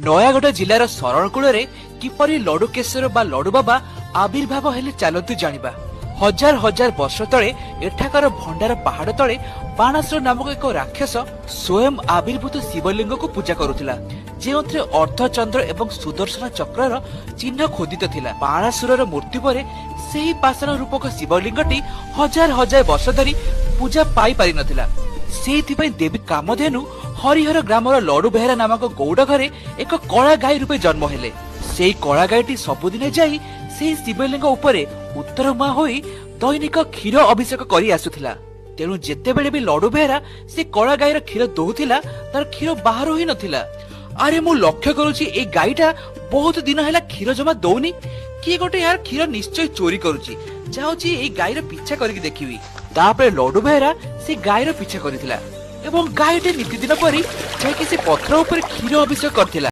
ନୟାଗଡ଼ ଜିଲ୍ଲାର ଶରଣକୂଳରେ କିପରି ଲଡୁକେଶର ବା ଲଡୁ ବାବା ଆବିର୍ଭାବ ହେଲେ ଚାଲନ୍ତୁ ଜାଣିବା। ହଜାର ହଜାର ବର୍ଷ ତଳେ ଏଠାକାର ଭଣ୍ଡାର ପାହାଡ ତଳେ ବାଣାସୁର ନାମକ ଏକ ରାକ୍ଷସ ସ୍ୱୟଂ ଆବିର୍ଭୂତ ଶିବଲିଙ୍ଗକୁ ପୂଜା କରୁଥିଲା, ଯେଉଁଥିରେ ଅର୍ଦ୍ଧଚନ୍ଦ୍ର ଏବଂ ସୁଦର୍ଶନ ଚକ୍ରର ଚିହ୍ନ ଖୋଦିତ ଥିଲା। ବାଣାସୁରର ମୃତ୍ୟୁ ପରେ ସେହି ପାଷାଣ ରୂପକ ଶିବଲିଙ୍ଗଟି ହଜାର ହଜାର ବର୍ଷ ଧରି ପୂଜା ପାଇପାରିନଥିଲା। ସେଇଥିପାଇଁ ଦେବୀ କାମଧେନୁ ହରିହର ଗ୍ରାମର ଲଡୁ ବେହେରା ନାମକ ଗୌଡ ଘରେ ଏକ କଳା ଗାଈ ରୂପେ ଜନ୍ମ ହେଲେ। ସେଇ କଳା ଗାଈଟି ସବୁଦିନେ ଯାଇ ସେହି ଶିବଲିଙ୍ଗ ଉପରେ ଉତ୍ତର ମୁହାଁ ହୋଇ ଦୈନିକ କ୍ଷୀର ଅଭିଷେକ କରି ଆସୁଥିଲା। ତେଣୁ ଯେତେବେଳେ ବି ଲଡୁ ବେହେରା ସେ କଳା ଗାଈର କ୍ଷୀର ଦଉଥିଲା, ତାର କ୍ଷୀର ବାହାରୁ ହିଁ ନଥିଲା। ଆରେ ମୁଁ ଲକ୍ଷ୍ୟ କରୁଛି ଏଇ ଗାଈଟା ବହୁତ ଦିନ ହେଲା କ୍ଷୀର ଜମା ଦଉନି, କିଏ ଗୋଟେ ଏହାର କ୍ଷୀର ନିଶ୍ଚୟ ଚୋରି କରୁଛି। ଯାଉଛି ଏଇ ଗାଈର ପିଛା କରିକି ଦେଖିବି। ତାପରେ ଲଡୁ ବେହେରା ସେ ଗାଈର ପିଛା କରିଥିଲା ଏବଂ ଗାଈଟି ନୀତିଦିନ ପରି ଯାଇକି ସେ ପଥର ଉପରେ କ୍ଷୀର ଅଭିଷେକ କରିଥିଲା।